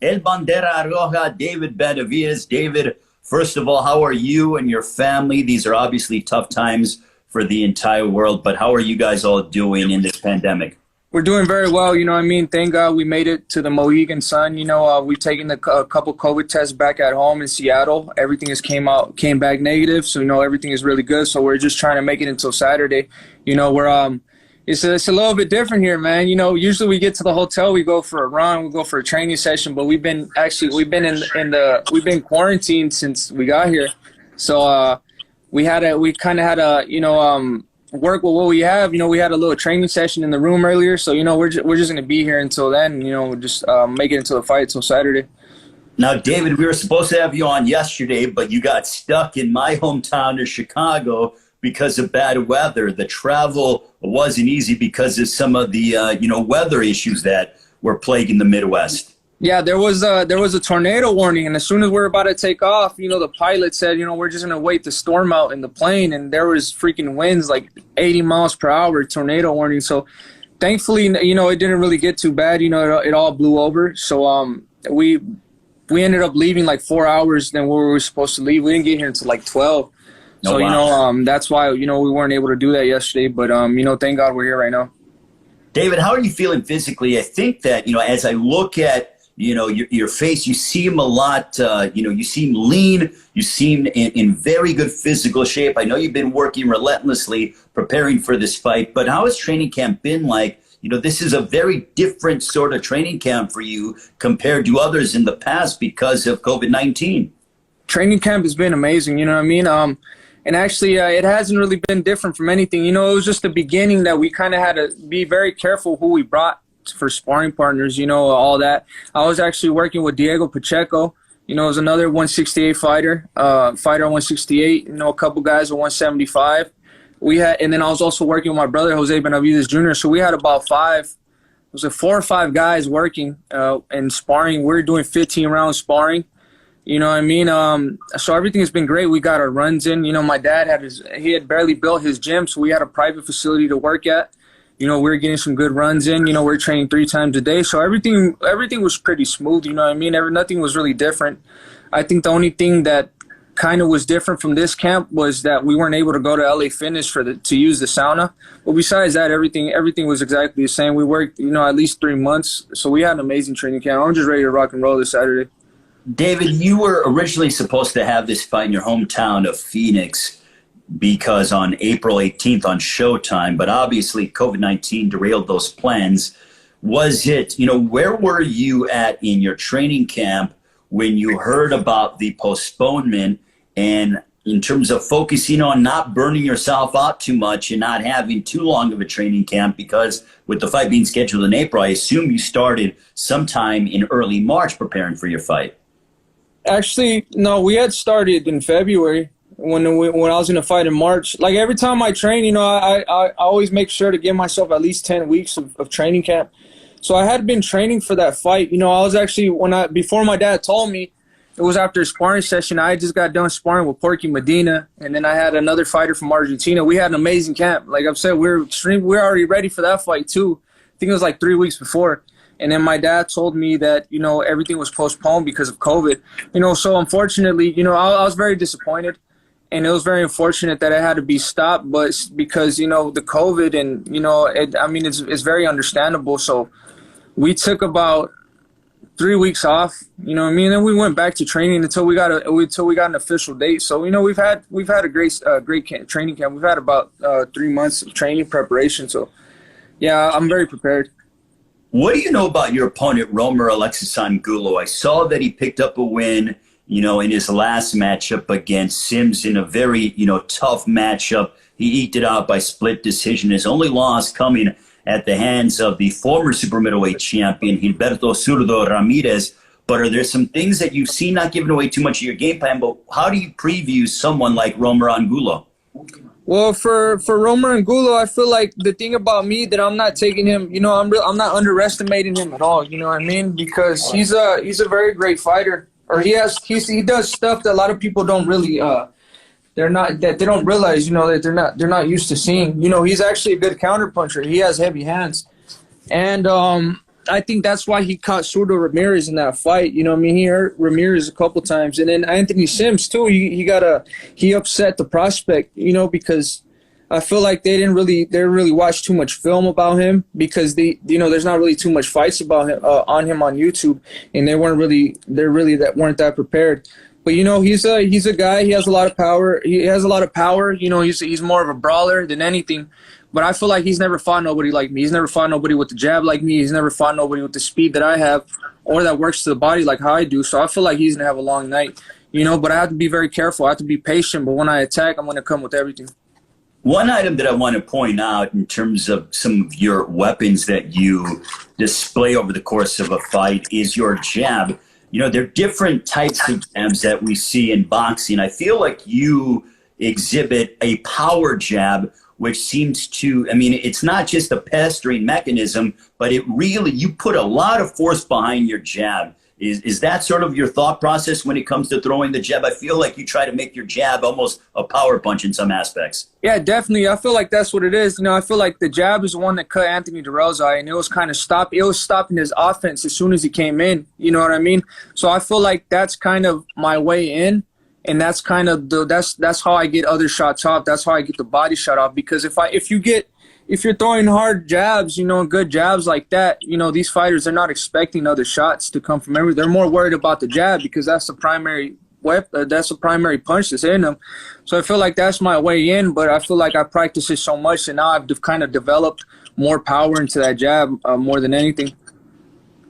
El Bandera Roja, David Benavidez. David, first of all, how are you and your family? These are obviously tough times for the entire world, but how are you guys all doing in this pandemic? We're doing very well, Thank God we made it to the Mohegan Sun. We've taken a couple COVID tests back at home in Seattle. Everything came back negative, so everything is really good. So we're just trying to make it until Saturday. It's a little bit different here, man. Usually we get to the hotel, we go for a run, we go for a training session, but we've been quarantined since we got here. So we kind of had to work with what we have. We had a little training session in the room earlier, so we're just going to be here until then. Just make it until the fight till Saturday. Now, David, we were supposed to have you on yesterday, but you got stuck in my hometown of Chicago because of bad weather. The travel wasn't easy because of some of the weather issues that were plaguing the Midwest. Yeah, there was a tornado warning, and as soon as we were about to take off, the pilot said, we're just gonna wait the storm out in the plane, and there was freaking winds like 80 miles per hour, tornado warning. So thankfully, it didn't really get too bad. It all blew over. So we ended up leaving like 4 hours than where we were supposed to leave. We didn't get here until like 12. So oh, wow. That's why we weren't able to do that yesterday. But thank God we're here right now. David, how are you feeling physically? I think that as I look at your face, you seem a lot, you seem lean, you seem in very good physical shape. I know you've been working relentlessly preparing for this fight, but how has training camp been like? This is a very different sort of training camp for you compared to others in the past because of COVID-19. Training camp has been amazing, and actually it hasn't really been different from anything. It was just the beginning that we kind of had to be very careful who we brought for sparring partners, all that. I was actually working with Diego Pacheco, was another 168 fighter at 168, a couple guys at 175. And then I was also working with my brother, Jose Benavidez Jr. So we had about 4 or 5 guys working and sparring. We're doing 15 round sparring. So everything has been great. We got our runs in. My dad had barely built his gym, so we had a private facility to work at. We were getting some good runs in. We're training 3 times a day. So everything was pretty smooth, Nothing was really different. I think the only thing that kind of was different from this camp was that we weren't able to go to LA Fitness to use the sauna. But besides that, everything was exactly the same. We worked, at least 3 months. So we had an amazing training camp. I'm just ready to rock and roll this Saturday. David, you were originally supposed to have this fight in your hometown of Phoenix because on April 18th on SHOWTIME, but obviously COVID-19 derailed those plans. Was it, where were you at in your training camp when you heard about the postponement, and in terms of focusing on not burning yourself out too much and not having too long of a training camp? Because with the fight being scheduled in April, I assume you started sometime in early March preparing for your fight. Actually, no, we had started in February when I was going to fight in March. Like every time I train, I always make sure to give myself at least 10 weeks of training camp. So I had been training for that fight. I was actually, before my dad told me, it was after a sparring session. I just got done sparring with Porky Medina, and then I had another fighter from Argentina. We had an amazing camp. Like I've said, we're already ready for that fight too. I think it was like 3 weeks before. And then my dad told me that, everything was postponed because of COVID. So unfortunately, I was very disappointed. And it was very unfortunate that it had to be stopped. But because, the COVID and, it's very understandable. So we took about 3 weeks off, And then we went back to training until we got an official date. So, we've had a great training camp. We've had about 3 months of training preparation. So, yeah, I'm very prepared. What do you know about your opponent, Roamer Alexis Angulo? I saw that he picked up a win, in his last matchup against Sims in a very, tough matchup. He eked it out by split decision. His only loss coming at the hands of the former super middleweight champion, Gilberto Zurdo Ramirez. But are there some things that you've seen, not giving away too much of your game plan, but how do you preview someone like Roamer Angulo? Well, for Roamer Angulo, I feel like the thing about me that I'm not taking him, I'm not underestimating him at all. Because he's a very great fighter, or he does stuff that a lot of people don't really they don't realize, that they're not used to seeing. He's actually a good counterpuncher. He has heavy hands, and I think that's why he caught Surdo Ramirez in that fight. You know what I mean? He hurt Ramirez a couple times. And then Anthony Sims, too, he upset the prospect, you know, because I feel like they didn't really watch too much film about him because there's not really too much fights about him on YouTube, and they weren't that prepared. But you know, he's a guy. He has a lot of power. You know, he's more of a brawler than anything. But I feel like he's never fought nobody like me. He's never fought nobody with the jab like me. He's never fought nobody with the speed that I have or that works to the body like how I do. So I feel like he's gonna have a long night. You know, but I have to be very careful. I have to be patient. But when I attack, I'm gonna come with everything. One item that I want to point out in terms of some of your weapons that you display over the course of a fight is your jab. You know, there are different types of jabs that we see in boxing. I feel like you exhibit a power jab, which seems to, I mean, it's not just a pestering mechanism, but you put a lot of force behind your jab. Is that sort of your thought process when it comes to throwing the jab? I feel like you try to make your jab almost a power punch in some aspects. Yeah, definitely. I feel like that's what it is. You know, I feel like the jab is the one that cut Anthony Dirrell's eye, and it was stopping his offense as soon as he came in. You know what I mean? So I feel like that's kind of my way in, and that's kind of that's how I get other shots off. That's how I get the body shot off. Because if you're throwing hard jabs, you know, good jabs like that, you know, these fighters are not expecting other shots to come from everywhere. They're more worried about the jab because that's the primary weapon, that's the primary punch that's in them. So I feel like that's my way in, but I feel like I practice it so much, and now I've kind of developed more power into that jab more than anything.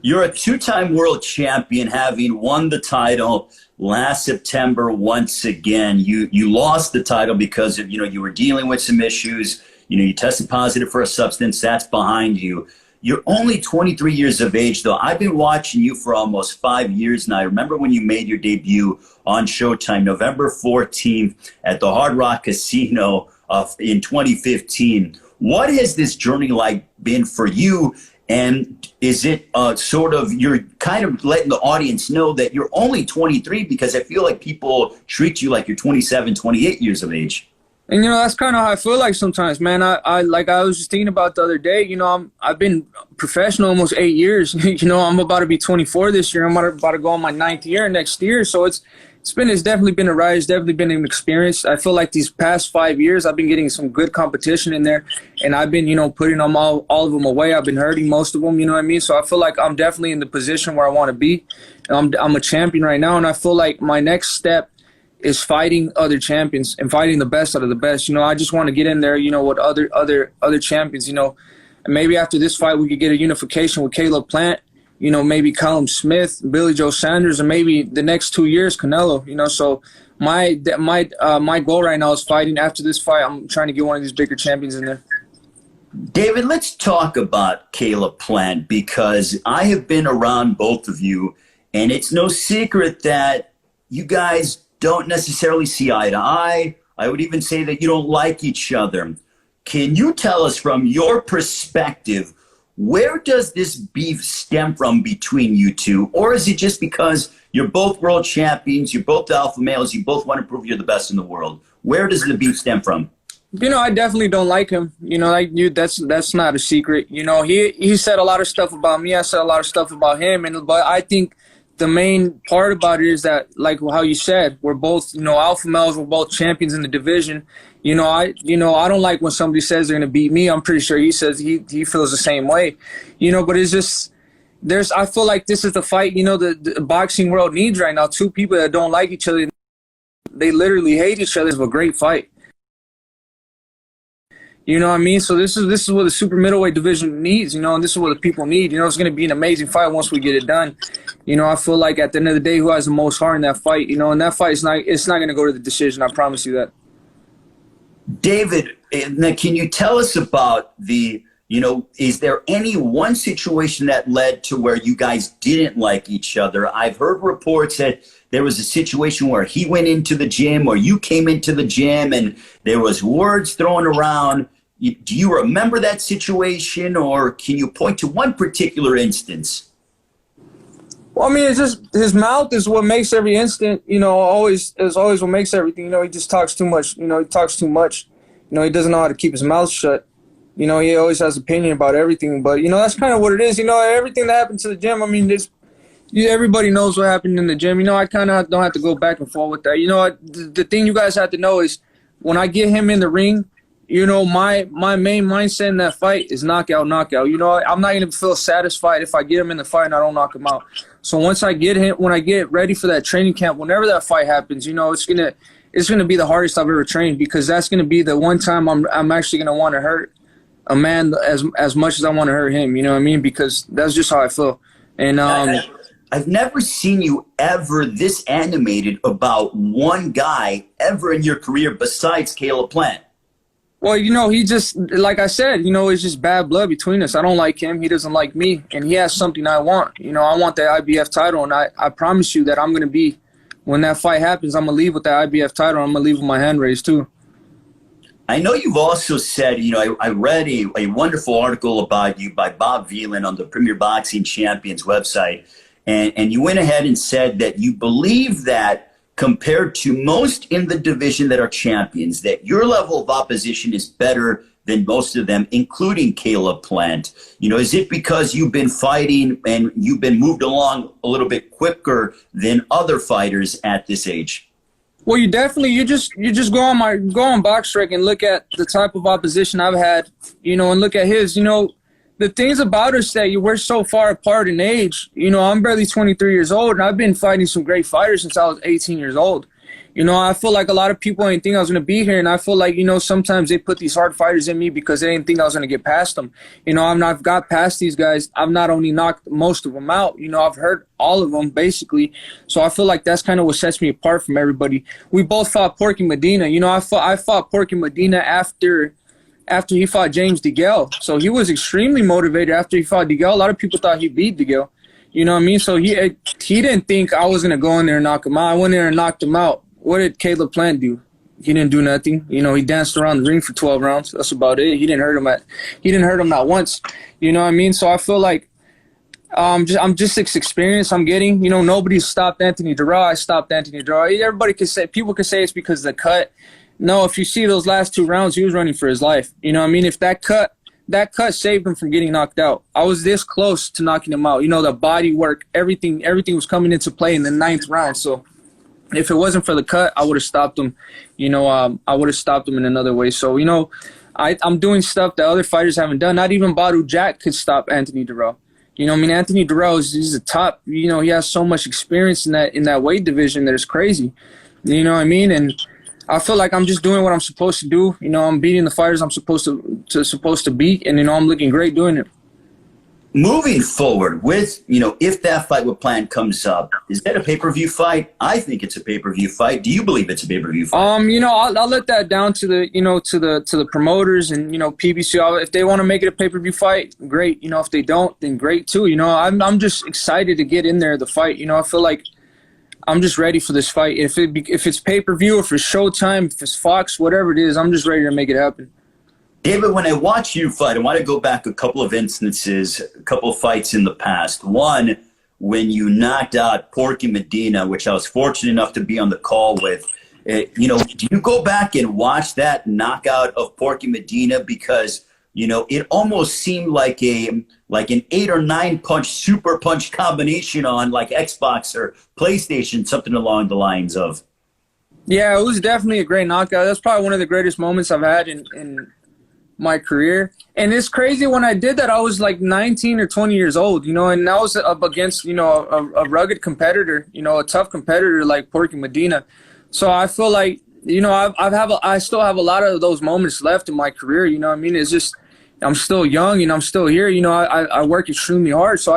You're a two-time world champion, having won the title last September once again. You lost the title because of, you know, you were dealing with some issues. You know, you tested positive for a substance. That's behind you. You're only 23 years of age, though. I've been watching you for almost 5 years now. I remember when you made your debut on Showtime, November 14th at the Hard Rock Casino in 2015. What has this journey like been for you? And is it sort of, you're kind of letting the audience know that you're only 23, because I feel like people treat you like you're 27, 28 years of age. And, you know, that's kind of how I feel like sometimes, man. I was just thinking about the other day, you know, I've been professional almost 8 years. You know, I'm about to be 24 this year. I'm about to go on my 9th year next year. So it's definitely been a ride. It's definitely been an experience. I feel like these past 5 years, I've been getting some good competition in there, and I've been, you know, putting them all of them away. I've been hurting most of them, you know what I mean? So I feel like I'm definitely in the position where I want to be. I'm a champion right now, and I feel like my next step is fighting other champions and fighting the best out of the best. You know, I just want to get in there, you know, with other champions, you know, and maybe after this fight we could get a unification with Caleb Plant, you know, maybe Callum Smith, Billy Joe Sanders, and maybe the next 2 years Canelo, you know. So my goal right now is fighting. After this fight, I'm trying to get one of these bigger champions in there. David, let's talk about Caleb Plant, because I have been around both of you, and it's no secret that you guys don't necessarily see eye to eye. I would even say that you don't like each other. Can you tell us from your perspective, where does this beef stem from between you two? Or is it just because you're both world champions, you're both alpha males, you both want to prove you're the best in the world? Where does the beef stem from? You know, I definitely don't like him. You know, like that's not a secret. You know, he said a lot of stuff about me. I said a lot of stuff about him, but I think the main part about it is that, like how you said, we're both, you know, alpha males. We're both champions in the division. You know, I don't like when somebody says they're going to beat me. I'm pretty sure he says he feels the same way. You know, but it's just I feel like this is the fight, you know, the boxing world needs right now. Two people that don't like each other, they literally hate each other. It's a great fight. You know what I mean? So this is what the super middleweight division needs, you know, and this is what the people need. You know, it's going to be an amazing fight once we get it done. You know, I feel like at the end of the day, who has the most heart in that fight, you know, and that fight it's not going to go to the decision. I promise you that. David, can you tell us about you know, is there any one situation that led to where you guys didn't like each other? I've heard reports that there was a situation where he went into the gym or you came into the gym and there was words thrown around. Do you remember that situation, or can you point to one particular instance? Well, I mean, it's just his mouth is what makes every instant, you know, always what makes everything. You know, he just talks too much. You know, he talks too much. You know, he doesn't know how to keep his mouth shut. You know, he always has opinion about everything. But, you know, that's kind of what it is. You know, everything that happened to the gym, I mean, everybody knows what happened in the gym. You know, I kind of don't have to go back and forth with that. You know, the thing you guys have to know is when I get him in the ring, you know, my main mindset in that fight is knockout. You know, I'm not going to feel satisfied if I get him in the fight and I don't knock him out. So once I get him, when I get ready for that training camp, whenever that fight happens, you know, it's gonna be the hardest I've ever trained, because that's gonna be the one time I'm actually gonna want to hurt a man as much as I want to hurt him. You know what I mean? Because that's just how I feel. And I've never seen you ever this animated about one guy ever in your career besides Caleb Plant. Well, you know, he just, like I said, you know, it's just bad blood between us. I don't like him. He doesn't like me. And he has something I want. You know, I want the IBF title. And I promise you that I'm going to be, when that fight happens, I'm going to leave with the IBF title. I'm going to leave with my hand raised, too. I know you've also said, you know, I read a wonderful article about you by Bob Vieland on the Premier Boxing Champions website. And you went ahead and said that you believe that compared to most in the division that are champions, that your level of opposition is better than most of them, including Caleb Plant. You know, is it because you've been fighting and you've been moved along a little bit quicker than other fighters at this age? Well, you just go on BoxRec and look at the type of opposition I've had, you know, and look at his. You know, the things about us that we're so far apart in age. You know, I'm barely 23 years old, and I've been fighting some great fighters since I was 18 years old. You know, I feel like a lot of people didn't think I was going to be here, and I feel like, you know, sometimes they put these hard fighters in me because they didn't think I was going to get past them. You know, I've got past these guys. I've not only knocked most of them out, you know, I've hurt all of them, basically. So I feel like that's kind of what sets me apart from everybody. We both fought Porky Medina. You know, I fought Porky Medina after he fought James DeGale. So he was extremely motivated after he fought DeGale. A lot of people thought he beat DeGale. You know what I mean? So he didn't think I was going to go in there and knock him out. I went in there and knocked him out. What did Caleb Plant do? He didn't do nothing. You know, he danced around the ring for 12 rounds. That's about it. He didn't hurt him not once. You know what I mean? So I feel like I'm just this experience I'm getting. You know, nobody stopped Anthony Dirrell. I stopped Anthony Dirrell. People could say it's because of the cut. No, if you see those last 2 rounds, he was running for his life. You know what I mean? If that cut saved him from getting knocked out. I was this close to knocking him out. You know, the body work, everything was coming into play in the 9th round. So if it wasn't for the cut, I would have stopped him. You know, I would have stopped him in another way. So, you know, I'm doing stuff that other fighters haven't done. Not even Badu Jack could stop Anthony Dirrell. You know, I mean, Anthony Dirrell is a top. You know, he has so much experience in that weight division that it's crazy. You know what I mean? And I feel like I'm just doing what I'm supposed to do. You know, I'm beating the fighters I'm supposed to beat, and, you know, I'm looking great doing it. Moving forward with, you know, if that fight with Plant comes up, is that a pay-per-view fight? I think it's a pay-per-view fight. Do you believe it's a pay-per-view fight? You know, I'll let that down to the promoters and, you know, PBC. If they want to make it a pay-per-view fight, great. You know, if they don't, then great too. You know, I'm just excited to get in there, the fight. You know, I feel like I'm just ready for this fight. If it's pay-per-view, if it's Showtime, if it's Fox, whatever it is, I'm just ready to make it happen. David, when I watch you fight, I want to go back a couple of instances, a couple of fights in the past. One, when you knocked out Porky Medina, which I was fortunate enough to be on the call with. You know, do you go back and watch that knockout of Porky Medina? Because, you know, it almost seemed like an 8 or 9 punch, super punch combination on like Xbox or PlayStation, something along the lines of. Yeah, it was definitely a great knockout. That's probably one of the greatest moments I've had in my career. And it's crazy, when I did that, I was like 19 or 20 years old, you know, and I was up against, you know, a rugged competitor, you know, a tough competitor like Porky Medina. So I feel like, you know, I still have a lot of those moments left in my career. You know what I mean? It's just, I'm still young and I'm still here. You know, I work extremely hard. So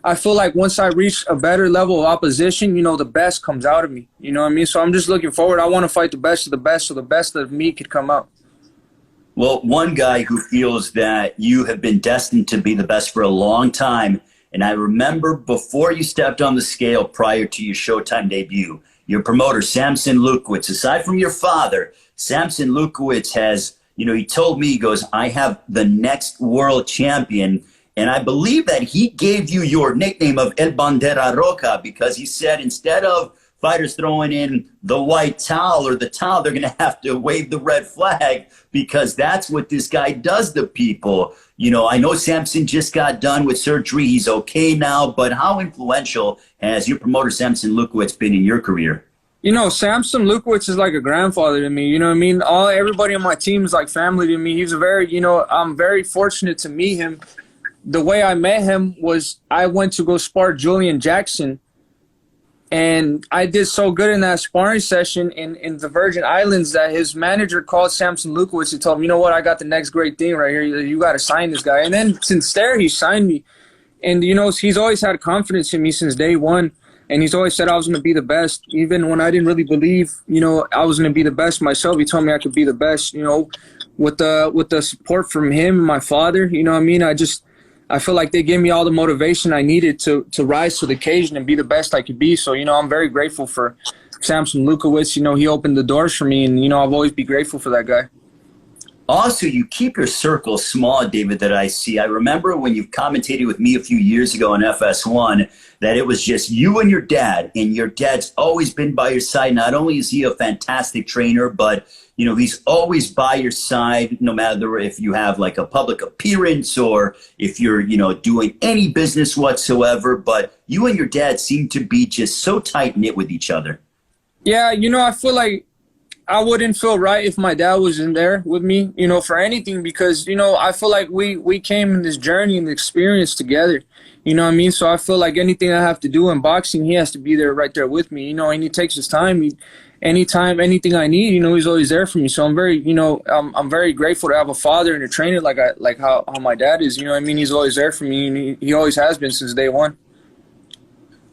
I feel like once I reach a better level of opposition, you know, the best comes out of me. You know what I mean? So I'm just looking forward. I want to fight the best of the best, so the best of me could come out. Well, one guy who feels that you have been destined to be the best for a long time, and I remember before you stepped on the scale prior to your Showtime debut, your promoter, Samson Lukowicz, aside from your father, Samson Lukowicz has, you know, he told me, he goes, I have the next world champion. And I believe that he gave you your nickname of El Bandera Roja because he said instead of fighters throwing in the white towel or the towel, they're going to have to wave the red flag because that's what this guy does to people. You know, I know Samson just got done with surgery. He's okay now, but how influential has your promoter, Samson Lukowicz, been in your career? You know, Samson Lukowicz is like a grandfather to me. You know what I mean? Everybody on my team is like family to me. He's a very, you know, I'm very fortunate to meet him. The way I met him was I went to go spar Julian Jackson, and I did so good in that sparring session in the Virgin Islands that his manager called Samson Lukowicz and told him, you know what, I got the next great thing right here. You got to sign this guy. And then since there, he signed me. And, you know, he's always had confidence in me since day one. And he's always said I was going to be the best, even when I didn't really believe, you know, I was going to be the best myself. He told me I could be the best, you know, with the support from him and my father. You know what I mean? I feel like they gave me all the motivation I needed to rise to the occasion and be the best I could be. So, you know, I'm very grateful for Samson Lukowicz. You know, he opened the doors for me, and, you know, I'll always be grateful for that guy. Also, you keep your circle small, David, that I see. I remember when you commentated with me a few years ago on FS1 that it was just you and your dad's always been by your side. Not only is he a fantastic trainer, but, you know, he's always by your side, no matter if you have like a public appearance or if you're, you know, doing any business whatsoever. But you and your dad seem to be just so tight-knit with each other. Yeah, you know, I feel like I wouldn't feel right if my dad wasn't there with me, you know, for anything, because, you know, I feel like we came in this journey and experience together, you know what I mean? So I feel like anything I have to do in boxing, he has to be there right there with me, you know, and he takes his time. Anytime, anything I need, you know, he's always there for me. So I'm very, you know, I'm very grateful to have a father and a trainer like how my dad is, you know what I mean? He's always there for me, and he always has been since day one.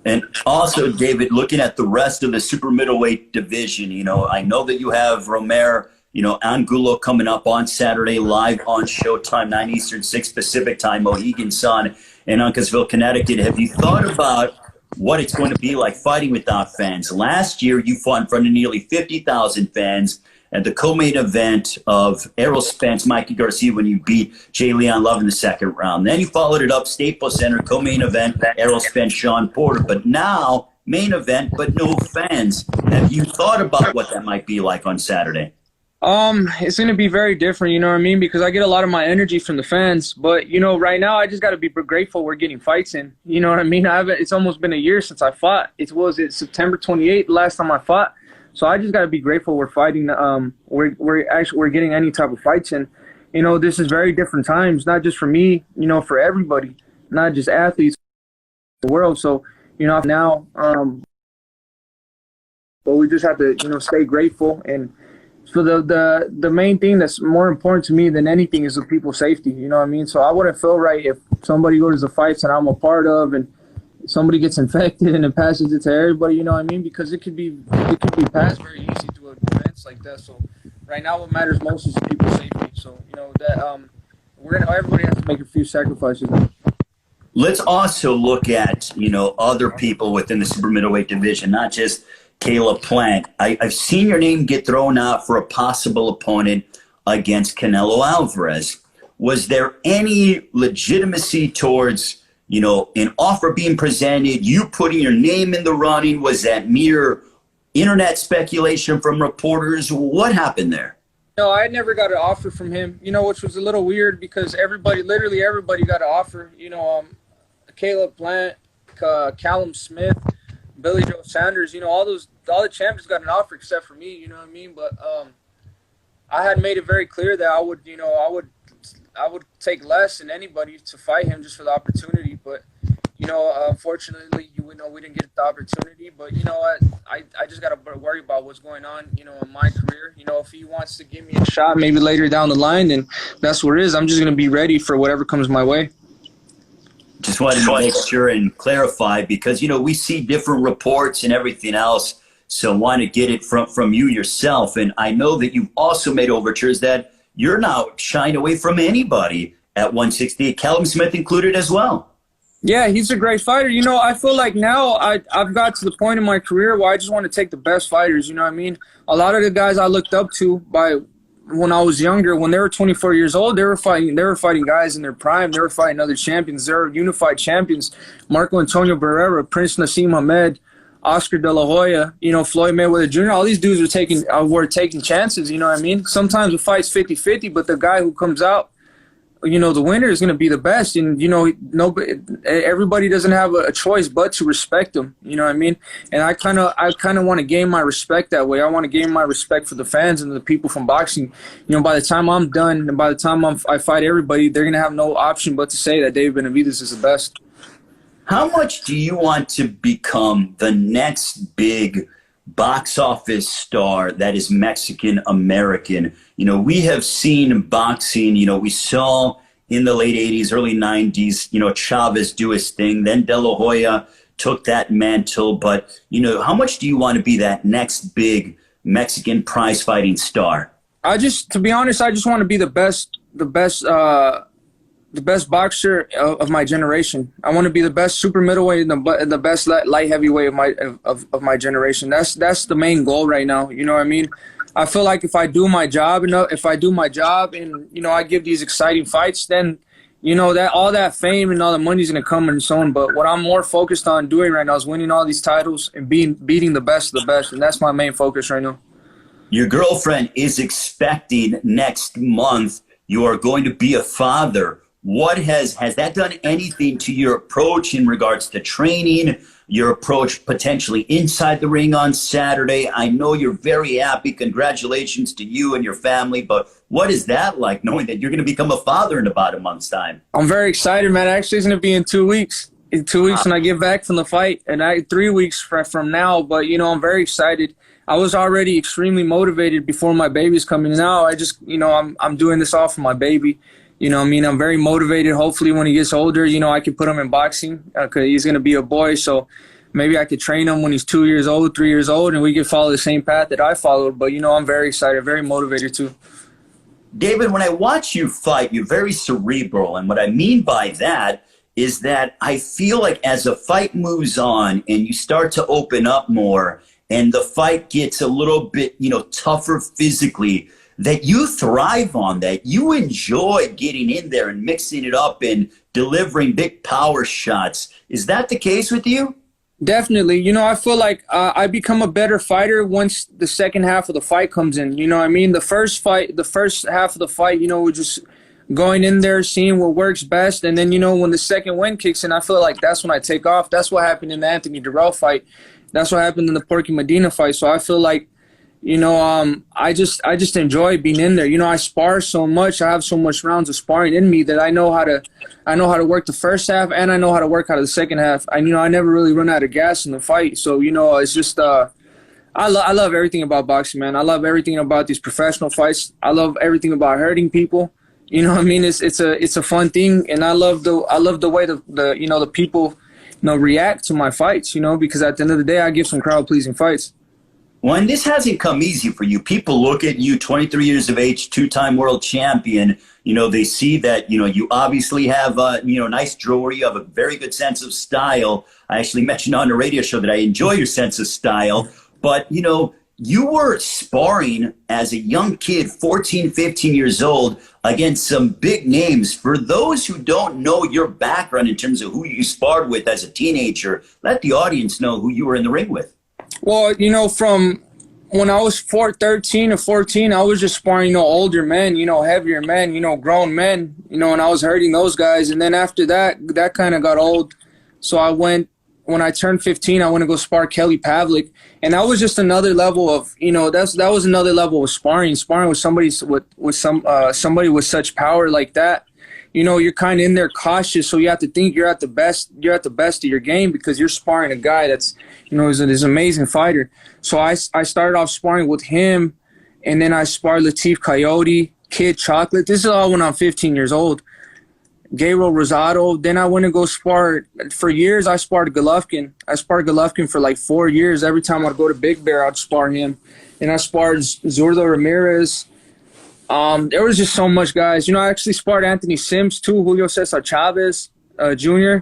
And also, David, looking at the rest of the super middleweight division, you know, I know that you have Roamer, you know, Angulo coming up on Saturday live on Showtime, 9 Eastern, 6 Pacific time, Mohegan Sun in Uncasville, Connecticut. Have you thought about what it's going to be like fighting without fans? Last year, you fought in front of nearly 50,000 fans at the co-main event of Errol Spence, Mikey Garcia, when you beat Jay Leon Love in the second round. Then you followed it up, Staples Center, co-main event, Errol Spence, Sean Porter. But now, main event, but no fans. Have you thought about what that might be like on Saturday? It's going to be very different, you know what I mean? Because I get a lot of my energy from the fans. But, you know, right now I just got to be grateful we're getting fights in. You know what I mean? It's almost been a year since I fought. It was September 28th, last time I fought. So I just got to be grateful we're fighting. We're getting any type of fights in. You know, this is very different times, not just for me, you know, for everybody, not just athletes, the world. So, you know, now, but we just have to, you know, stay grateful. And so the main thing that's more important to me than anything is the people's safety. You know what I mean? So I wouldn't feel right if somebody goes to the fights that I'm a part of and somebody gets infected and it passes it to everybody, you know what I mean? Because it could be passed very easy through events like that. So right now what matters most is people's safety. So, you know, that everybody has to make a few sacrifices. Let's also look at, you know, other people within the super middleweight division, not just Caleb Plant. I've seen your name get thrown out for a possible opponent against Canelo Alvarez. Was there any legitimacy towards, you know, an offer being presented, you putting your name in the running? Was that mere internet speculation from reporters? What happened there? No, I never got an offer from him, you know, which was a little weird because literally everybody got an offer. You know, Caleb Plant, Callum Smith, Billy Joe Sanders, you know, all the champions got an offer except for me, you know what I mean? But I had made it very clear that I would take less than anybody to fight him just for the opportunity. But, you know, unfortunately, we didn't get the opportunity. But, you know what, I just got to worry about what's going on, you know, in my career. You know, if he wants to give me a shot maybe later down the line, then that's what it is. I'm just going to be ready for whatever comes my way. Just wanted to make sure and clarify because, you know, we see different reports and everything else. So want to get it from you yourself. And I know that you've also made overtures that you're not shying away from anybody at 168, Callum Smith included as well. Yeah, he's a great fighter. You know, I feel like now I've got to the point in my career where I just want to take the best fighters, you know what I mean? A lot of the guys I looked up to when I was younger, when they were 24 years old, they were fighting guys in their prime. They were fighting other champions. They were unified champions. Marco Antonio Barrera, Prince Nassim Hamed, Oscar De La Hoya, Floyd Mayweather Jr., all these dudes were taking chances, you know what I mean? Sometimes the fight's 50-50, but the guy who comes out, the winner is going to be the best. And, everybody doesn't have a choice but to respect them, you know what I mean? And I kind of want to gain my respect that way. I want to gain my respect for the fans and the people from boxing. By the time I'm done and by the time I fight everybody, they're going to have no option but to say that Dave Benavidez is the best. How much do you want to become the next big box office star that is Mexican-American? We have seen boxing, we saw in the late 80s, early 90s, Chavez do his thing. Then De La Hoya took that mantle. But, how much do you want to be that next big Mexican prize fighting star? To be honest, I just want to be the best boxer of my generation. I want to be the best super middleweight and the best light heavyweight of my generation. That's the main goal right now. You know what I mean? I feel like if I do my job and I give these exciting fights, then that all that fame and all the money's gonna come and so on. But what I'm more focused on doing right now is winning all these titles and beating the best of the best, and that's my main focus right now. Your girlfriend is expecting next month. You are going to be a father. What has that done anything to your approach in regards to training, your approach potentially inside the ring on Saturday? I know you're very happy. Congratulations to you and your family. But what is that like, knowing that you're going to become a father in about a month's time? I'm very excited, man. Actually, it's going to be in 2 weeks. In 2 weeks when I get back from the fight, and 3 weeks from now. But, I'm very excited. I was already extremely motivated before my baby's coming. Now I just, I'm doing this all for my baby. I'm very motivated. Hopefully when he gets older, I can put him in boxing because he's going to be a boy. So maybe I could train him when he's 2 years old, 3 years old, and we could follow the same path that I followed. But, I'm very excited, very motivated too. David, when I watch you fight, you're very cerebral. And what I mean by that is that I feel like as a fight moves on and you start to open up more and the fight gets a little bit, tougher physically, that you thrive on that. You enjoy getting in there and mixing it up and delivering big power shots. Is that the case with you? Definitely. I feel like I become a better fighter once the second half of the fight comes in. You know what I mean? The first half of the fight, we're just going in there, seeing what works best. And then, when the second wind kicks in, I feel like that's when I take off. That's what happened in the Anthony Durrell fight. That's what happened in the Porky Medina fight. So I feel like, I just enjoy being in there. I spar so much. I have so much rounds of sparring in me that I know how to work the first half and I know how to work out of the second half. I never really run out of gas in the fight. So, it's just, I love everything about boxing, man. I love everything about these professional fights. I love everything about hurting people. You know what I mean? It's a fun thing. And I love the way the people, react to my fights, because at the end of the day, I give some crowd pleasing fights. Well, and this hasn't come easy for you. People look at you, 23 years of age, two-time world champion. They see that, you obviously have, nice jewelry. You have a very good sense of style. I actually mentioned on the radio show that I enjoy your sense of style. But, you were sparring as a young kid, 14, 15 years old, against some big names. For those who don't know your background in terms of who you sparred with as a teenager, let the audience know who you were in the ring with. Well, from when I was 13 or 14, I was just sparring, older men, heavier men, grown men, and I was hurting those guys. And then after that kind of got old. So when I turned 15, I went to go spar Kelly Pavlik. And that was just another level of, that was another level of sparring with somebody somebody with such power like that. You're kind of in there cautious, so you have to think you're at the best of your game because you're sparring a guy that's, is an amazing fighter. So I started off sparring with him, and then I sparred Latif Coyote, Kid Chocolate. This is all when I'm 15 years old. Gabriel Rosado. Then I went to go spar. For years, I sparred Golovkin. I sparred Golovkin for like 4 years. Every time I'd go to Big Bear, I'd spar him. And I sparred Zurdo Ramirez. There was just so much guys. I actually sparred Anthony Sims too, Julio Cesar Chavez Jr.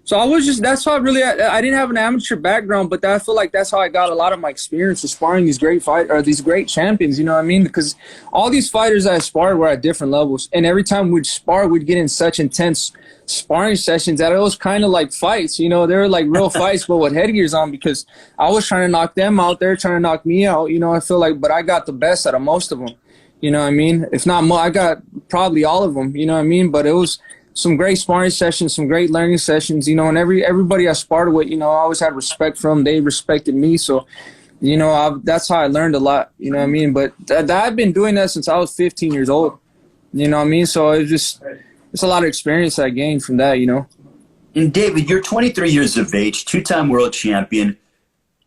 So I was just, that's how I didn't have an amateur background, but I feel like that's how I got a lot of my experience with sparring these great these great champions, you know what I mean? Because all these fighters I sparred were at different levels. And every time we'd spar, we'd get in such intense sparring sessions that it was kind of like fights, you know, they were like real fights, but with headgears on, because I was trying to knock them out, they're trying to knock me out, you know, I feel like, but I got the best out of most of them, you know what I mean? If not more, I got probably all of them, you know what I mean? But it was some great sparring sessions, some great learning sessions, you know, and everybody I sparred with, you know, I always had respect for them. They respected me. So, you know, that's how I learned a lot, you know what I mean? But I've been doing that since I was 15 years old, you know what I mean? So it's a lot of experience I gained from that, you know. And David, you're 23 years of age, two-time world champion.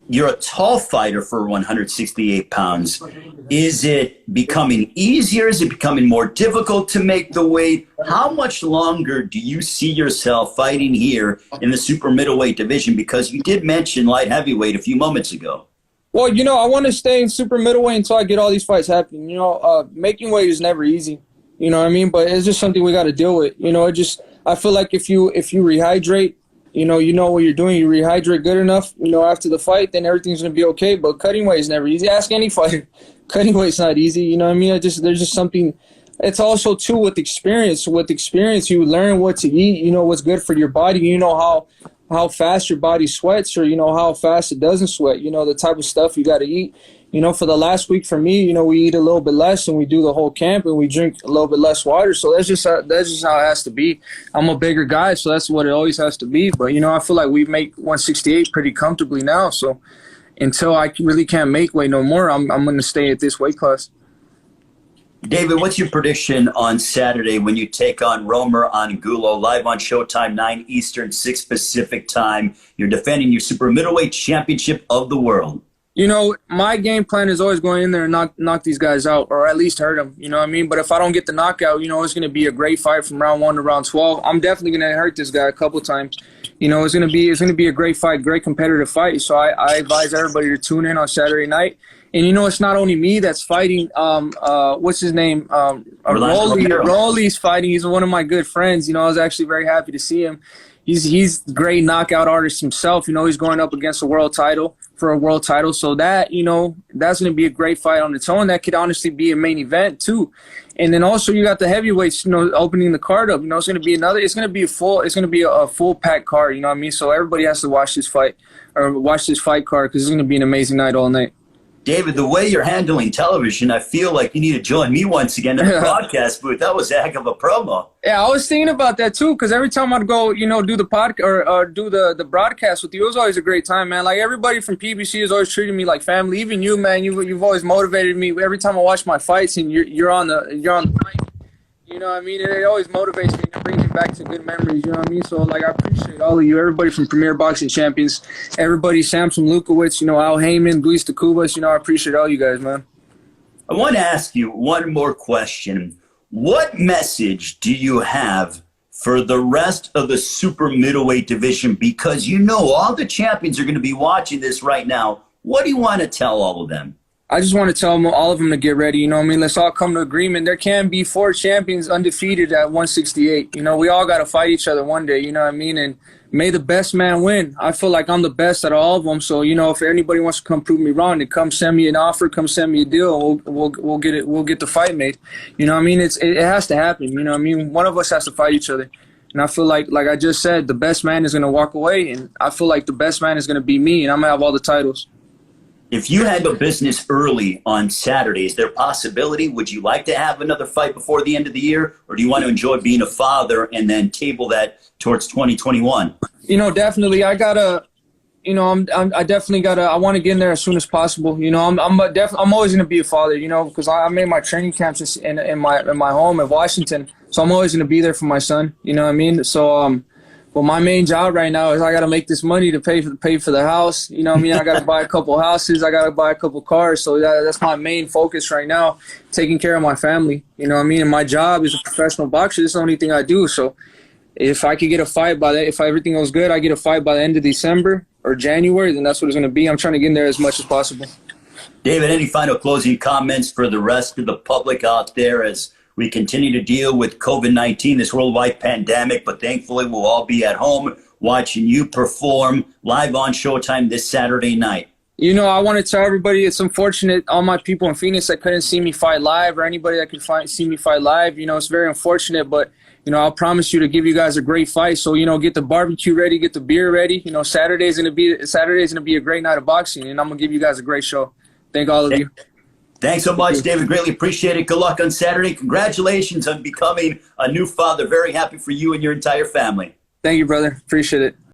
You're a tall fighter for 168 pounds. Is it becoming easier? Is it becoming more difficult to make the weight? How much longer do you see yourself fighting here in the super middleweight division? Because you did mention light heavyweight a few moments ago. Well, you know, I want to stay in super middleweight until I get all these fights happening. You know, making weight is never easy. You know what I mean? But it's just something we got to deal with. You know, I feel like if you rehydrate, you know what you're doing, you rehydrate good enough, you know, after the fight, then everything's going to be okay. But cutting weight is never easy. Ask any fighter. Cutting weight's not easy, you know what I mean? There's just something. It's also, too, with experience. With experience, you learn what to eat, you know what's good for your body. You know how fast your body sweats, or, you know, how fast it doesn't sweat. You know, the type of stuff you got to eat. You know, for the last week for me, you know, we eat a little bit less and we do the whole camp and we drink a little bit less water. So that's just how it has to be. I'm a bigger guy, so that's what it always has to be. But, you know, I feel like we make 168 pretty comfortably now. So until I really can't make weight no more, I'm going to stay at this weight class. David, what's your prediction on Saturday when you take on Roamer Angulo live on Showtime, 9 Eastern, 6 Pacific time? You're defending your super middleweight championship of the world. You know, my game plan is always going in there and knock these guys out, or at least hurt them, you know what I mean? But if I don't get the knockout, you know, it's going to be a great fight from round 1 to round 12. I'm definitely going to hurt this guy a couple times. You know, it's going to be a great fight, great competitive fight. So I advise everybody to tune in on Saturday night. And, you know, it's not only me that's fighting. What's his name? Rolly's fighting. He's one of my good friends. You know, I was actually very happy to see him. He's a great knockout artist himself. You know, he's going up against a world title. So that, you know, that's going to be a great fight on its own. That could honestly be a main event too. And then also you got the heavyweights, you know, opening the card up. You know, it's going to be a full packed card, you know what I mean? So everybody has to watch this fight card, because it's going to be an amazing night all night. David, the way you're handling television, I feel like you need to join me once again in the broadcast booth. That was a heck of a promo. Yeah, I was thinking about that too, because every time I'd go, you know, do the podcast or do the broadcast with you, it was always a great time, man. Like, everybody from PBC has always treated me like family. Even you, man, you've always motivated me. Every time I watch my fights and you're on the mic, you know what I mean? It always motivates me and brings me back to good memories, you know what I mean? So, like, I appreciate all of you, everybody from Premier Boxing Champions, everybody, Samson Lukowicz, you know, Al Heyman, Luis de Cubas, you know, I appreciate all you guys, man. I want to ask you one more question. What message do you have for the rest of the super middleweight division? Because you know all the champions are going to be watching this right now. What do you want to tell all of them? I just want to tell them, all of them, to get ready. You know what I mean? Let's all come to agreement. There can be 4 champions undefeated at 168. You know, we all got to fight each other one day. You know what I mean? And may the best man win. I feel like I'm the best out of all of them. So, you know, if anybody wants to come prove me wrong, then come send me an offer, come send me a deal. We'll get it. We'll get the fight made. You know what I mean? It has to happen. You know what I mean? One of us has to fight each other. And I feel like I just said, the best man is going to walk away. And I feel like the best man is going to be me. And I'm going to have all the titles. If you handle business early on Saturday, is there a possibility? Would you like to have another fight before the end of the year? Or do you want to enjoy being a father and then table that towards 2021? You know, definitely. I want to get in there as soon as possible. You know, I'm always going to be a father, you know, because I made my training camps in my home in Washington. So I'm always going to be there for my son. You know what I mean? So, well, my main job right now is I got to make this money to pay for the house. You know what I mean? I got to buy a couple houses. I got to buy a couple cars. So that's my main focus right now, taking care of my family. You know what I mean? And my job is a professional boxer. This is the only thing I do. So if I could get a fight if everything goes good, I get a fight by the end of December or January, then that's what it's going to be. I'm trying to get in there as much as possible. David, any final closing comments for the rest of the public out there as we continue to deal with COVID-19, this worldwide pandemic, but thankfully we'll all be at home watching you perform live on Showtime this Saturday night. You know, I want to tell everybody it's unfortunate, all my people in Phoenix that couldn't see me fight live, or anybody that could see me fight live. You know, it's very unfortunate, but, you know, I'll promise you to give you guys a great fight. So, you know, get the barbecue ready, get the beer ready. You know, Saturday's gonna be a great night of boxing, and I'm going to give you guys a great show. Thank all of you. Thanks so much, David. Greatly appreciate it. Good luck on Saturday. Congratulations on becoming a new father. Very happy for you and your entire family. Thank you, brother. Appreciate it.